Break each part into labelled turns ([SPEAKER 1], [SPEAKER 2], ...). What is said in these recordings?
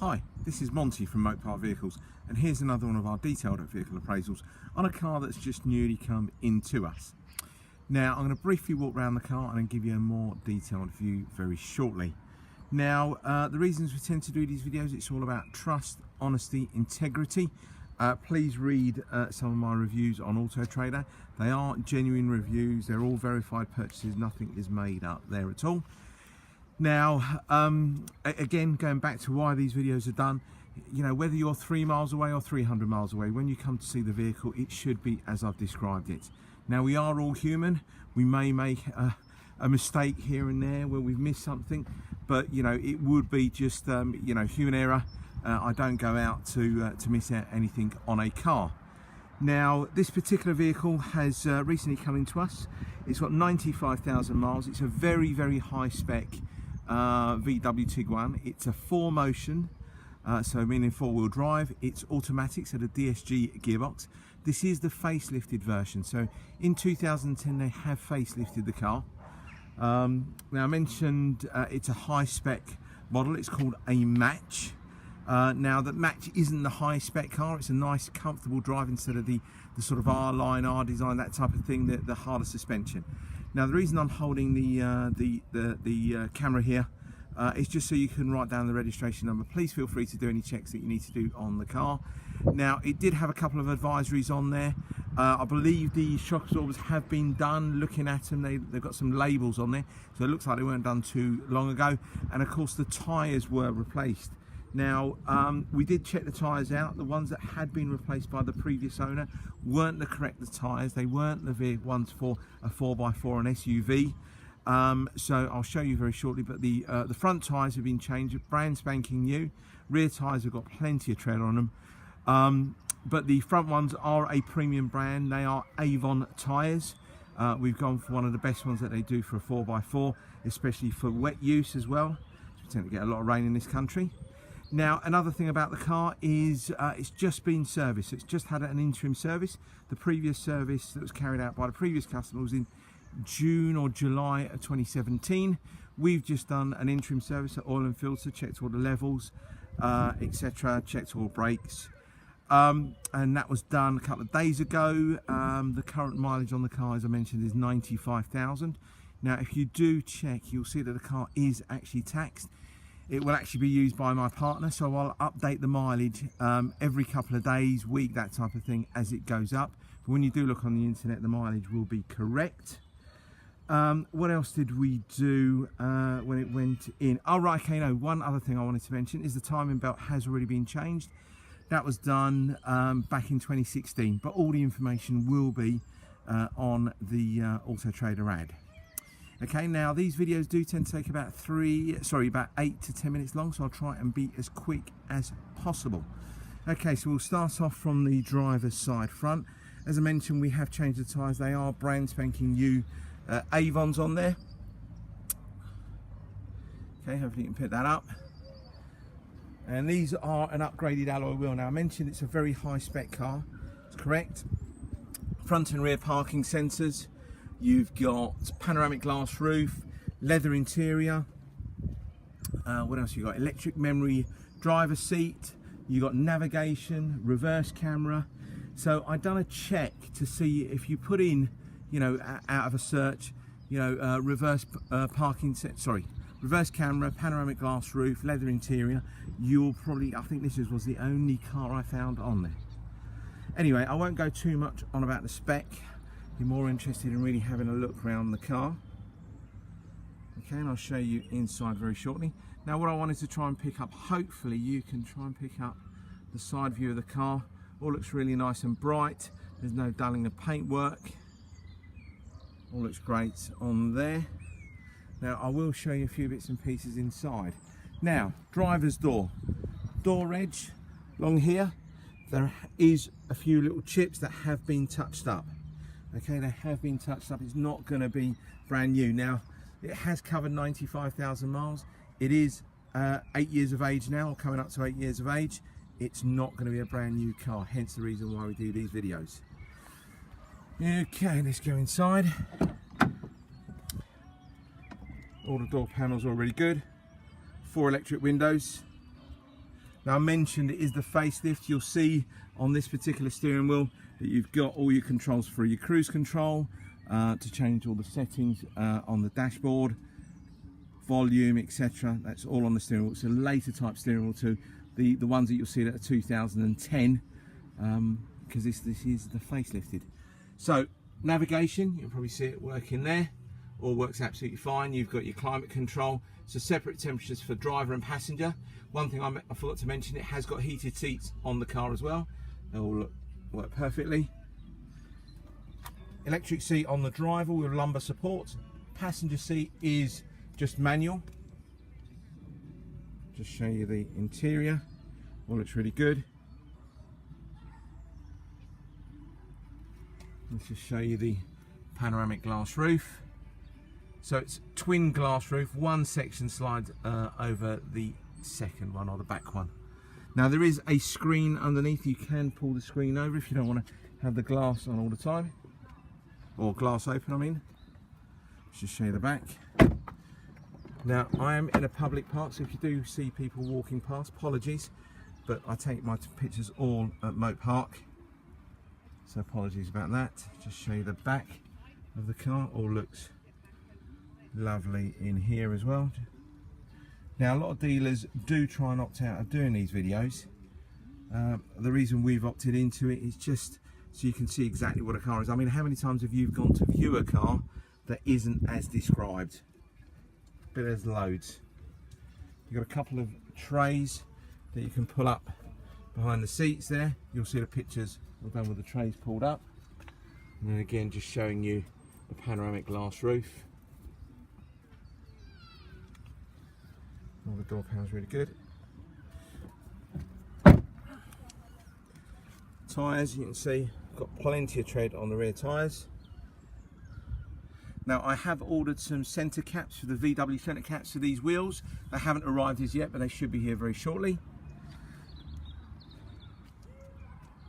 [SPEAKER 1] Hi, this is Monty from Mopar Vehicles, and here's another one of our detailed vehicle appraisals on a car that's just newly come into us. Now, I'm going to briefly walk around the car and then give you a more detailed view very shortly. Now, the reasons we tend to do these videos, it's all about trust, honesty, integrity. Please read some of my reviews on Auto Trader. They are genuine reviews, they're all verified purchases, nothing is made up there at all. Now, again, going back to why these videos are done, you know, whether you're 3 miles away or 300 miles away, when you come to see the vehicle, it should be as I've described it. Now, we are all human. We may make a mistake here and there where we've missed something, but, you know, it would be just, you know, human error. I don't go out to miss out anything on a car. Now, this particular vehicle has recently come into us. It's got 95,000 miles. It's a very, very high spec VW Tiguan. It's a 4Motion, so meaning 4-wheel drive. It's automatic, so the DSG gearbox. This is the facelifted version. So in 2010 they have facelifted the car. Now I mentioned it's a high spec model. It's called a Match. Now the Match isn't the high spec car. It's a nice comfortable drive instead of the sort of R-line, R-design, that type of thing, the harder suspension. Now the reason I'm holding the camera here is just so you can write down the registration number. Please feel free to do any checks that you need to do on the car. Now it did have a couple of advisories on there. I believe the shock absorbers have been done. Looking at them, they've got some labels on there, so it looks like they weren't done too long ago. And of course the tyres were replaced. Now, we did check the tyres out. The ones that had been replaced by the previous owner weren't the correct tyres. They weren't the ones for a 4x4 and SUV. So I'll show you very shortly. But the front tyres have been changed, brand spanking new. Rear tyres have got plenty of tread on them. But the front ones are a premium brand. They are Avon tyres. We've gone for one of the best ones that they do for a 4x4, especially for wet use as well. We tend to get a lot of rain in this country. Now, another thing about the car is it's just been serviced. It's just had an interim service. The previous service that was carried out by the previous customer was in June or July of 2017. We've just done an interim service at oil and filter, checked all the levels, etc., checked all brakes. And that was done a couple of days ago. The current mileage on the car, as I mentioned, is 95,000. Now, if you do check, you'll see that the car is actually taxed. It will actually be used by my partner, so I'll update the mileage every couple of days, week, that type of thing, as it goes up. But when you do look on the internet, the mileage will be correct. What else did we do when it went in? Oh, right, okay, no, one other thing I wanted to mention is the timing belt has already been changed. That was done back in 2016, but all the information will be on the Auto Trader ad. Okay, now these videos do tend to take about 8 to 10 minutes long, so I'll try and be as quick as possible. Okay, so we'll start off from the driver's side front. As I mentioned, we have changed the tyres. They are brand spanking new Avons on there. Okay, hopefully you can pick that up. And these are an upgraded alloy wheel. Now I mentioned it's a very high spec car. It's correct. Front and rear parking sensors. You've got panoramic glass roof, leather interior. What else you got? Electric memory driver seat. You got navigation, reverse camera. So I've done a check to see if you put in, you know, out of a search, you know, reverse camera, panoramic glass roof, leather interior. You'll probably, I think this was the only car I found on there. Anyway, I won't go too much on about the spec. You're more interested in really having a look around the car. Okay, and I'll show you inside very shortly. Now what I wanted to try and pick up, hopefully you can try and pick up the side view of the car. All looks really nice and bright. There's no dulling of paintwork. All looks great on there. Now I will show you a few bits and pieces inside. Now, driver's door. Door edge, along here, there is a few little chips that have been touched up. Okay, they have been touched up. It's not going to be brand new. Now, it has covered 95,000 miles. It is 8 years of age now, or coming up to 8 years of age. It's not going to be a brand new car, hence the reason why we do these videos. Okay, let's go inside. All the door panels are already good. 4 electric windows. Now I mentioned it is the facelift. You'll see on this particular steering wheel that you've got all your controls for your cruise control, to change all the settings on the dashboard, volume, etc. That's all on the steering wheel. It's a later type steering wheel to the ones that you'll see that are 2010, because this is the facelifted. So navigation, you'll probably see it working there. All works absolutely fine. You've got your climate control, so separate temperatures for driver and passenger. One thing I forgot to mention, it has got heated seats on the car as well. They all work perfectly. Electric seat on the driver with lumbar support. Passenger seat is just manual. Just show you the interior. All looks really good. Let's just show you the panoramic glass roof. So it's twin glass roof. One section slides over the second one, or the back one. Now there is a screen underneath. You can pull the screen over if you don't want to have the glass on all the time, or glass open, I mean. Let's just show you the back. Now I am in a public park, so if you do see people walking past, apologies, but I take my pictures all at Moat Park, so apologies about that. Just show you the back of the car. All looks lovely in here as well. Now a lot of dealers do try and opt out of doing these videos. The reason we've opted into it is just so you can see exactly what a car is. I mean, how many times have you gone to view a car that isn't as described? But there's loads. You've got a couple of trays that you can pull up behind the seats there. You'll see the pictures all done with the trays pulled up. And then again, just showing you the panoramic glass roof. All the door panels really good. Tyres, you can see, got plenty of tread on the rear tyres. Now I have ordered some centre caps for the VW centre caps for these wheels. They haven't arrived as yet, but they should be here very shortly.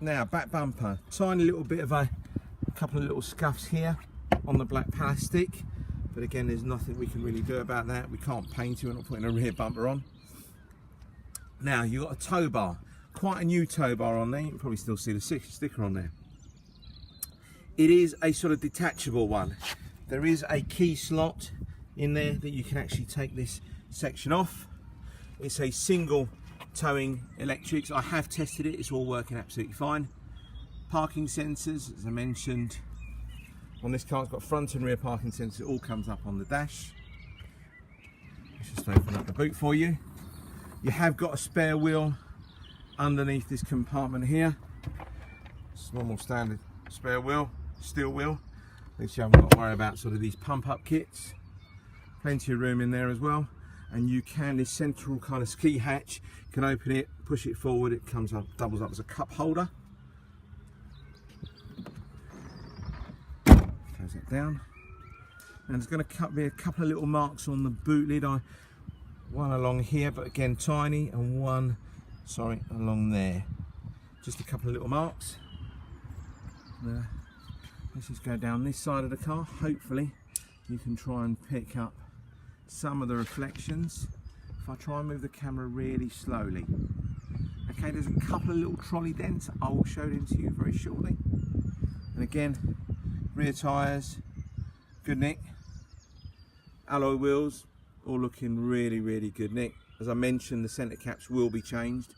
[SPEAKER 1] Now back bumper, tiny little bit of a couple of little scuffs here on the black plastic. But again, there's nothing we can really do about that. We can't paint it, we're not putting a rear bumper on. Now, you've got a tow bar. Quite a new tow bar on there. You can probably still see the sticker on there. It is a sort of detachable one. There is a key slot in there that you can actually take this section off. It's a single towing electrics. I have tested it, it's all working absolutely fine. Parking sensors, as I mentioned. On this car, it's got front and rear parking sensors. It all comes up on the dash. Let's just open up the boot for you. You have got a spare wheel underneath this compartment here. It's normal standard spare wheel, steel wheel. At least you haven't got to worry about sort of these pump up kits. Plenty of room in there as well. And you can, this central kind of ski hatch, you can open it, push it forward, it comes up, doubles up as a cup holder. Close it down, and there's going to be a couple of little marks on the boot lid. One along here, but again tiny, and one, sorry, along there. Just a couple of little marks. There. Let's just go down this side of the car. Hopefully, you can try and pick up some of the reflections. If I try and move the camera really slowly. Okay, there's a couple of little trolley dents. I will show them to you very shortly. And again, rear tyres, good nick. Alloy wheels, all looking really, really good nick. As I mentioned, the centre caps will be changed.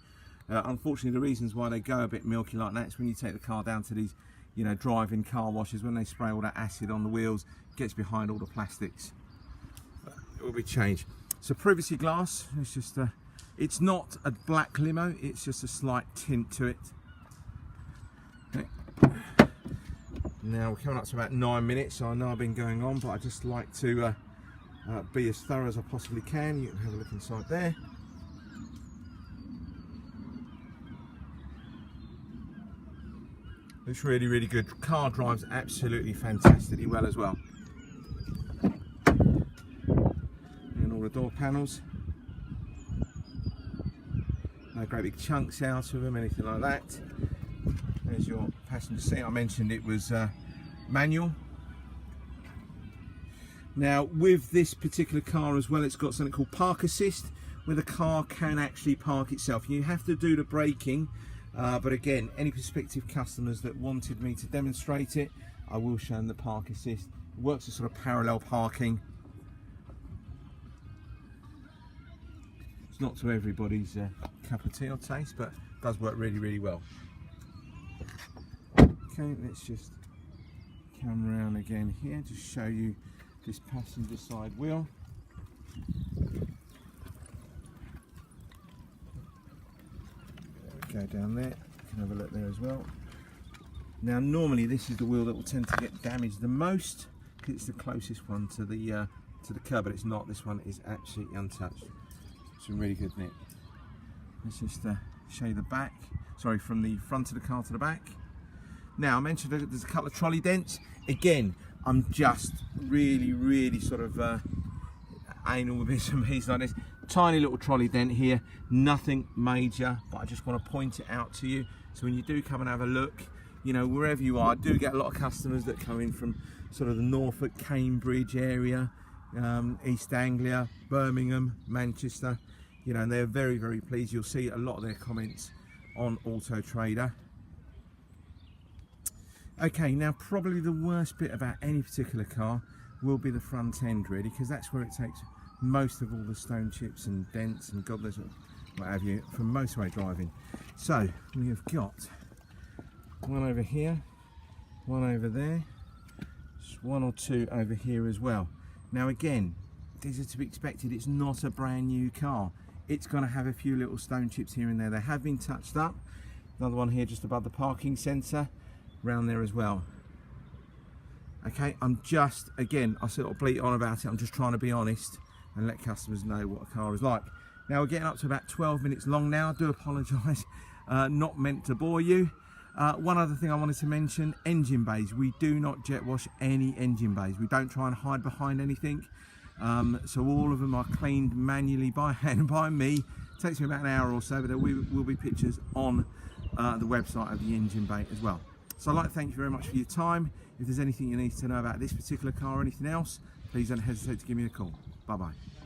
[SPEAKER 1] Unfortunately, the reasons why they go a bit milky like that is when you take the car down to these, you know, drive-in car washes, when they spray all that acid on the wheels, it gets behind all the plastics. It will be changed. So privacy glass, it's just it's not a black limo, it's just a slight tint to it. Okay. Now we're coming up to about 9 minutes, so I know I've been going on, but I just like to be as thorough as I possibly can. You can have a look inside there. It's really, really good. Car drives absolutely fantastically well as well. And all the door panels. No great big chunks out of them, anything like that. There's your passenger seat. I mentioned it was manual. Now with this particular car as well, it's got something called park assist, where the car can actually park itself. You have to do the braking, but again, any prospective customers that wanted me to demonstrate it, I will show them the park assist. It works as sort of parallel parking. It's not to everybody's cup of tea or taste, but it does work really, really well. Okay, let's just come around again here to show you this passenger side wheel. Go down there, you can have a look there as well. Now normally this is the wheel that will tend to get damaged the most because it's the closest one to the curb, but it's not. This one is absolutely untouched. It's really good, isn't it? Let's just show you the back, sorry, from the front of the car to the back. Now I mentioned that there's a couple of trolley dents. Again, I'm just really sort of anal with bits and pieces like this. Tiny little trolley dent here, nothing major, but I just want to point it out to you. So when you do come and have a look, you know, wherever you are, I do get a lot of customers that come in from sort of the Norfolk, Cambridge area, East Anglia, Birmingham, Manchester, you know, and they're very pleased. You'll see a lot of their comments on Auto Trader. Okay, now probably the worst bit about any particular car will be the front end, really, because that's where it takes most of all the stone chips and dents and God knows what have you from motorway driving. So we have got one over here, one over there, one or two over here as well. Now again, these are to be expected. It's not a brand new car. It's going to have a few little stone chips here and there. They have been touched up. Another one here just above the parking sensor, around there as well. Okay, I'm just, again, I sort of bleat on about it. I'm just trying to be honest and let customers know what a car is like. Now we're getting up to about 12 minutes long now. I do apologise, not meant to bore you. One other thing I wanted to mention, engine bays. We do not jet wash any engine bays. We don't try and hide behind anything. So all of them are cleaned manually by hand by me. It takes me about an hour or so, but there will be pictures on the website of the engine bay as well. So I'd like to thank you very much for your time. If there's anything you need to know about this particular car or anything else, please don't hesitate to give me a call. Bye bye.